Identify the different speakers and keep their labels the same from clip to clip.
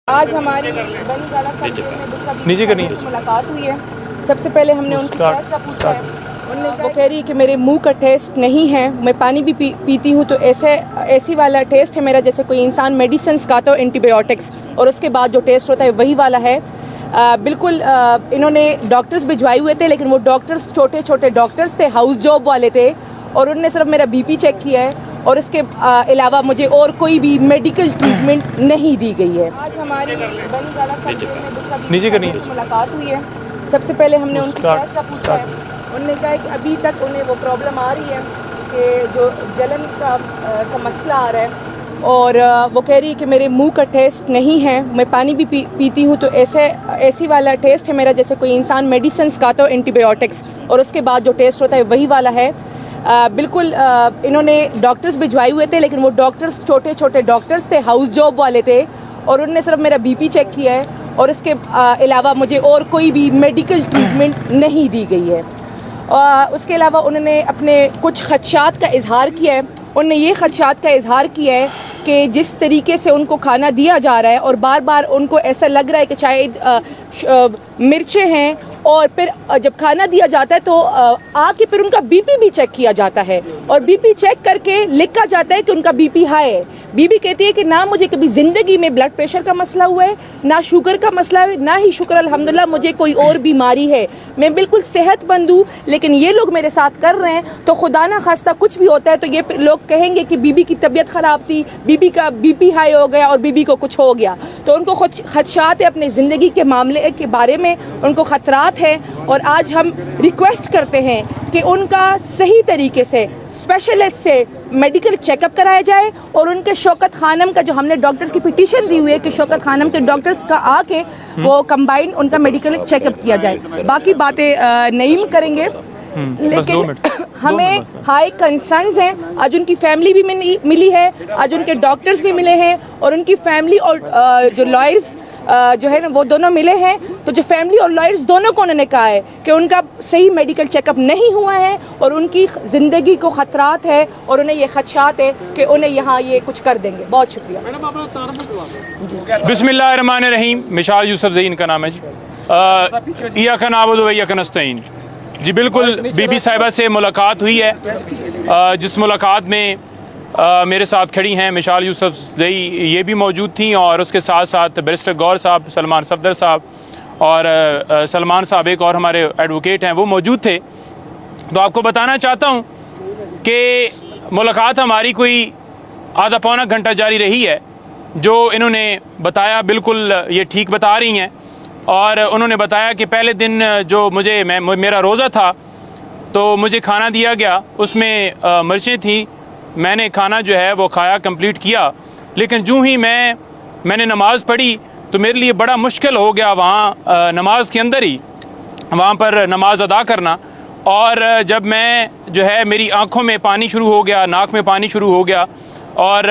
Speaker 1: आज हमारी बनीवाला
Speaker 2: नीचे करनी है
Speaker 1: मुलाकात हुई है। सबसे पहले हमने उनकी सेहत का पूछा है। उन्होंने वो कह रही है कि मेरे मुंह का टेस्ट नहीं है, मैं पानी भी पीती हूँ तो ऐसी वाला टेस्ट है मेरा जैसे कोई इंसान मेडिसिन खाता हो, एंटीबायोटिक्स, और उसके बाद जो टेस्ट होता है वही वाला है। बिल्कुल इन्होंने डॉक्टर्स भिजवाए हुए थे, लेकिन वो डॉक्टर्स छोटे छोटे डॉक्टर्स थे, हाउस जॉब वाले थे, और उन्होंने सिर्फ मेरा बीपी चेक किया है और इसके अलावा मुझे और कोई भी मेडिकल ट्रीटमेंट नहीं दी गई है। आज हमारी बनीवाला
Speaker 2: नीचे करनी है
Speaker 1: मुलाकात हुई है। सबसे पहले हमने उनकी सेहत का पूछा है। उन्होंने कहा कि अभी तक उन्हें वो प्रॉब्लम आ रही है कि जो जलन का मसला आ रहा है, और वो कह रही है कि मेरे मुंह का टेस्ट नहीं है, मैं पानी भी पीती हूँ तो ऐसी वाला टेस्ट है मेरा जैसे कोई इंसान मेडिसिन खाता हो, एंटीबायोटिक्स, और उसके बाद जो टेस्ट होता है वही वाला है। बिल्कुल इन्होंने डॉक्टर्स भिजवाए हुए थे, लेकिन वो डॉक्टर्स छोटे छोटे डॉक्टर्स थे, हाउस जॉब वाले थे, और उन्होंने सिर्फ मेरा बीपी चेक किया है और इसके अलावा मुझे और कोई भी मेडिकल ट्रीटमेंट नहीं दी गई है। उसके अलावा उन्होंने अपने कुछ खदशात का इजहार किया है। उन्होंने ये खदशात का इजहार किया है कि जिस तरीके से उनको खाना दिया जा रहा है और बार बार उनको ऐसा लग रहा है कि शायद मिर्चें हैं, और फिर जब खाना दिया जाता है तो आके फिर उनका बीपी भी चेक किया जाता है, और बीपी चेक करके लिखा जाता है कि उनका बीपी हाई है। बीबी कहती है कि ना मुझे कभी ज़िंदगी में ब्लड प्रेशर का मसला हुआ है, ना शुगर का मसला है, ना ही शुक्र अल्हम्दुलिल्लाह मुझे कोई और बीमारी है, मैं बिल्कुल सेहतमंद हूँ। लेकिन ये लोग मेरे साथ कर रहे हैं तो खुदा ना खास्ता कुछ भी होता है तो ये लोग कहेंगे कि बीबी की तबीयत ख़राब थी, बीबी का बीपी हाई हो गया और बीबी को कुछ हो गया। तो उनको खदशात है अपने ज़िंदगी के मामले के बारे में, उनको ख़तरात है, और आज हम रिक्वेस्ट करते हैं कि उनका सही तरीके से स्पेशलिस्ट से मेडिकल चेकअप कराया जाए, और उनके शौकत खानम का जो हमने डॉक्टर्स की पिटीशन दी हुई है कि शौकत खानम के डॉक्टर्स का आके वो कंबाइंड उनका मेडिकल चेकअप किया जाए। बाकी बातें नईम करेंगे, लेकिन हमें हाई कंसर्न्स हैं। आज उनकी फैमिली भी मिली है, आज उनके डॉक्टर्स भी मिले हैं, और उनकी फैमिली और जो लॉयर्स जो है ना वो दोनों मिले हैं। तो जो फैमिली और लॉयर्स दोनों को उन्होंने कहा है कि उनका सही मेडिकल चेकअप नहीं हुआ है और उनकी ज़िंदगी को ख़तरात है, और उन्हें ये खदशात है कि उन्हें यहाँ ये कुछ कर देंगे। बहुत शुक्रिया।
Speaker 2: बिस्मिल्लाहिर्रहमानिर्रहीम। मिशाल यूसुफ ज़ईन का नाम है जी। इय्याका नअबुदु व इय्याका नस्तईन। जी बिल्कुल, बीबी साहिबा से मुलाकात हुई है, जिस मुलाकात में मेरे साथ खड़ी हैं मिशाल यूसुफ ज़ई, ये भी मौजूद थी, और उसके साथ साथ बैरिस्टर गौर साहब, सलमान सफदर साहब, और सलमान साहब एक और हमारे एडवोकेट हैं, वो मौजूद थे। तो आपको बताना चाहता हूँ कि मुलाकात हमारी कोई आधा पौना घंटा जारी रही है। जो इन्होंने बताया बिल्कुल ये ठीक बता रही हैं, और उन्होंने बताया कि पहले दिन जो मेरा रोज़ा था तो मुझे खाना दिया गया, उसमें मिर्चें थी, मैंने खाना जो है वो खाया, कंप्लीट किया, लेकिन जो ही मैंने नमाज़ पढ़ी तो मेरे लिए बड़ा मुश्किल हो गया वहाँ नमाज के अंदर ही वहाँ पर नमाज अदा करना। और जब मैं जो है मेरी आँखों में पानी शुरू हो गया, नाक में पानी शुरू हो गया, और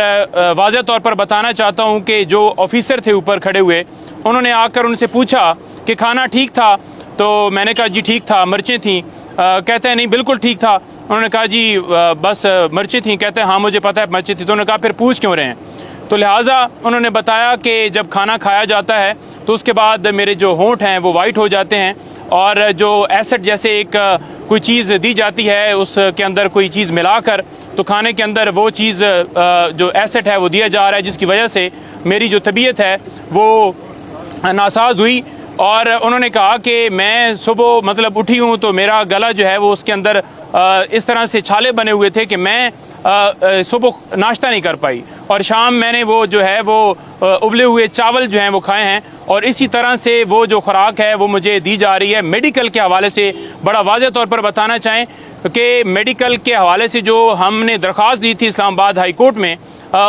Speaker 2: वाज़ह तौर पर बताना चाहता हूँ कि जो ऑफिसर थे ऊपर खड़े हुए, उन्होंने आकर उनसे पूछा कि खाना ठीक था, तो मैंने कहा जी ठीक था, मिर्चें थीं। कहते हैं नहीं बिल्कुल ठीक था। उन्होंने कहा जी बस मिर्चें थीं। कहते हैं हाँ मुझे पता है मिर्चें थी। तो उन्होंने कहा फिर पूछ क्यों रहे हैं? तो लिहाजा उन्होंने बताया कि जब खाना खाया जाता है तो उसके बाद मेरे जो होंठ हैं वो वाइट हो जाते हैं, और जो एसिड जैसे एक कोई चीज़ दी जाती है उसके अंदर कोई चीज़ मिलाकर, तो खाने के अंदर वो चीज़ जो एसिड है वो दिया जा रहा है, जिसकी वजह से मेरी जो तबीयत है वो नासाज हुई। और उन्होंने कहा कि मैं सुबह मतलब उठी हूँ तो मेरा गला जो है वो उसके अंदर इस तरह से छाले बने हुए थे कि मैं सुबह नाश्ता नहीं कर पाई, और शाम मैंने वो जो है वो उबले हुए चावल जो हैं वो खाए हैं, और इसी तरह से वो जो खुराक है वो मुझे दी जा रही है। मेडिकल के हवाले से बड़ा वाज़ेह तौर पर बताना चाहें कि मेडिकल के हवाले से जो हमने दरख्वास्त दी थी इस्लामाबाद हाई कोर्ट में,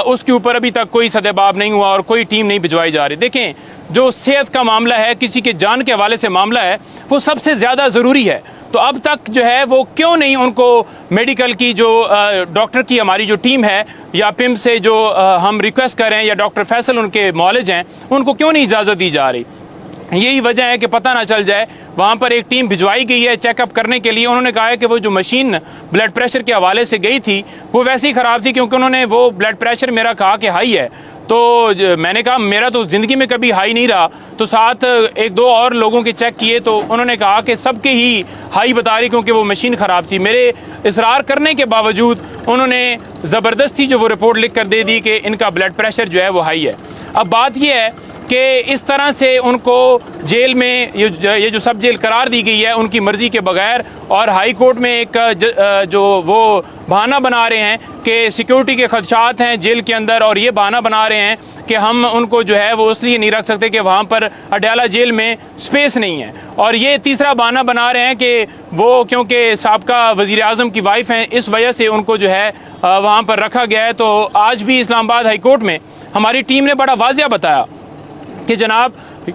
Speaker 2: उसके ऊपर अभी तक कोई सदेबाब नहीं हुआ और कोई टीम नहीं भिजवाई जा रही। देखें, जो सेहत का मामला है, किसी के जान के हवाले से मामला है, वो सबसे ज़्यादा ज़रूरी है। तो अब तक जो है वो क्यों नहीं उनको मेडिकल की जो डॉक्टर की हमारी जो टीम है, या पिम से जो हम रिक्वेस्ट कर रहे हैं, या डॉक्टर फैसल उनके मौलिज हैं, उनको क्यों नहीं इजाज़त दी जा रही? यही वजह है कि पता ना चल जाए। वहाँ पर एक टीम भिजवाई गई है चेकअप करने के लिए। उन्होंने कहा है कि वो जो मशीन ब्लड प्रेशर के हवाले से गई थी वो वैसे ही ख़राब थी, क्योंकि उन्होंने वो ब्लड प्रेशर मेरा कहा कि हाई है, तो मैंने कहा मेरा तो ज़िंदगी में कभी हाई नहीं रहा। तो साथ एक दो और लोगों के चेक किए तो उन्होंने कहा कि सबके ही हाई बता रही, क्योंकि वो मशीन ख़राब थी। मेरे इसरार करने के बावजूद उन्होंने ज़बरदस्ती जो वो रिपोर्ट लिख कर दे दी कि इनका ब्लड प्रेशर जो है वो हाई है। अब बात यह है कि इस तरह से उनको जेल में ये जो सब जेल करार दी गई है उनकी मर्ज़ी के बगैर, और हाई कोर्ट में एक जो वो बहाना बना रहे हैं कि सिक्योरिटी के खदशात हैं जेल के अंदर, और ये बहाना बना रहे हैं कि हम उनको जो है वो इसलिए नहीं रख सकते कि वहाँ पर अडयाला जेल में स्पेस नहीं है। और ये तीसरा बहाना बना रहे हैं कि वो क्योंकि साबका वज़ीर आज़म की वाइफ हैं इस वजह से उनको जो है वहाँ पर रखा गया है। तो आज भी इस्लामाबाद हाई कोर्ट में हमारी टीम ने बड़ा वाज़िया बताया कि जनाब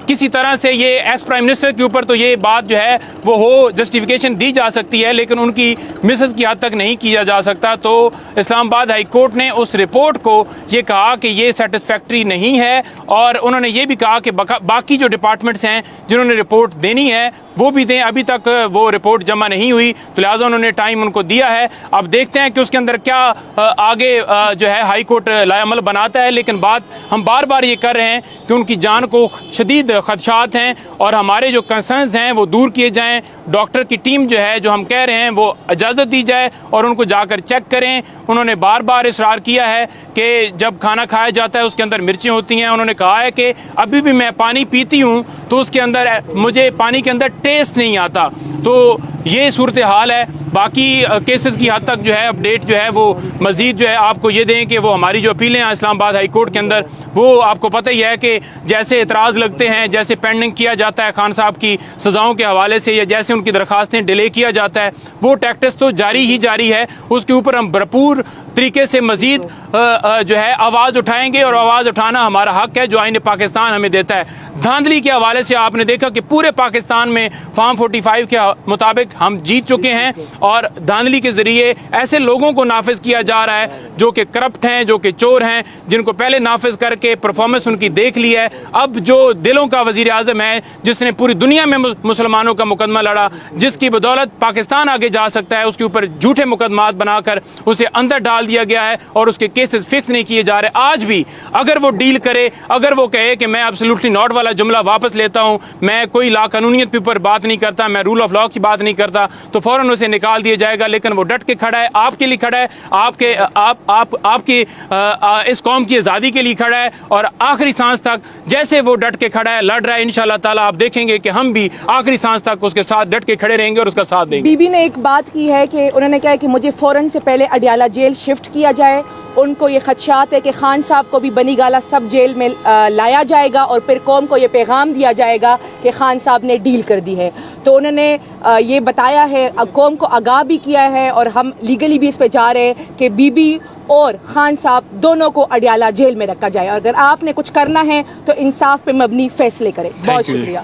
Speaker 2: किसी तरह से ये एक्स प्राइम मिनिस्टर के ऊपर तो ये बात जो है वो हो जस्टिफिकेशन दी जा सकती है, लेकिन उनकी मिसेस की हद तक नहीं किया जा सकता। तो इस्लामाबाद हाई कोर्ट ने उस रिपोर्ट को ये कहा कि ये सेटिस्फैक्ट्री नहीं है, और उन्होंने ये भी कहा कि बाकी जो डिपार्टमेंट्स हैं जिन्होंने रिपोर्ट देनी है वो भी दें। अभी तक वो रिपोर्ट जमा नहीं हुई, तो लिहाजा उन्होंने टाइम उनको दिया है। अब देखते हैं कि उसके अंदर क्या आगे जो है हाई कोर्ट लायामल बनाता है। लेकिन बात हम बार बार ये कर रहे हैं कि उनकी जान को शदीद खदशात हैं और हमारे जो कंसर्न्स हैं वो दूर किए जाएं। डॉक्टर की टीम जो है, जो हम कह रहे हैं, वो इजाज़त दी जाए और उनको जाकर चेक करें। उन्होंने बार बार इसरार किया है कि जब खाना खाया जाता है उसके अंदर मिर्चें होती हैं। उन्होंने कहा है कि अभी भी मैं पानी पीती हूँ तो उसके अंदर मुझे पानी के अंदर टेस्ट नहीं आता। तो ये सूरत हाल है। बाकी केसेस की हद तक जो है अपडेट जो है वो मज़ीद जो है आपको ये दें कि वो हमारी जो अपीलें हैं इस्लामाबाद हाई कोर्ट के अंदर, वो आपको पता ही है कि जैसे एतराज़ लगते हैं, जैसे पेंडिंग किया जाता है खान साहब की सज़ाओं के हवाले से, या जैसे उनकी दरख्वास्तें डिले किया जाता है, वो टैक्टिस तो जारी ही जारी है। उसके ऊपर हम भरपूर तरीके से मज़ीद जो है आवाज़ उठाएंगे, और आवाज़ उठाना हमारा हक है जो आईन पाकिस्तान हमें देता है। धांधली के हवाले से आपने देखा कि पूरे पाकिस्तान में फार्म 45 के मुताबिक हम जीत चुके हैं, और धांधली के ज़रिए ऐसे लोगों को नाफिज किया जा रहा है जो कि करप्ट हैं, जो कि चोर हैं, जिनको पहले नाफिज करके परफॉर्मेंस उनकी देख ली है। अब जो दिलों का वज़ीर आज़म है, जिसने पूरी दुनिया में मुसलमानों का मुकदमा लड़ा, जिसकी बदौलत पाकिस्तान आगे जा सकता है, उसके ऊपर झूठे मुकदमात बनाकर उसे अंदर डाल दिया गया है और उसके केसेस फिक्स नहीं किए जा रहे। आज भी अगर वो डील करे, अगर वो कहे कि मैं एब्सोल्युटली नॉट वाला जुमला वापस लेता हूं, मैं कोई ला कानूनियत के ऊपर बात नहीं करता, मैं रूल ऑफ लॉ की बात नहीं करता, तो फौरन उसे निकाल दिया जाएगा। लेकिन वो डट के खड़ा है, आपके लिए खड़ा है, आपकी इस कौम की आज़ादी के लिए खड़ा है, और आखिरी सांस तक जैसे वो डट के खड़ा है, लड़ रहा है, इंशाल्लाह ताला आप देखेंगे कि हम भी आखिरी सांस तक उसके साथ डट के खड़े रहेंगे और उसका साथ देंगे।
Speaker 1: बीबी ने एक बात की है कि उन्होंने कहा कि मुझे फ़ौरन से पहले अडयाला जेल शिफ्ट किया जाए। उनको ये खदशात है कि खान साहब को भी बनी गाला सब जेल में लाया जाएगा और फिर कौम को ये पैगाम दिया जाएगा कि खान साहब ने डील कर दी है। तो उन्होंने ये बताया है, कौम को आगाह भी किया है, और हम लीगली भी इस पे जा रहे हैं कि बीबी और खान साहब दोनों को अडयाला जेल में रखा जाए। और अगर आपने कुछ करना है तो इंसाफ पे मबनी फैसले करें। बहुत शुक्रिया।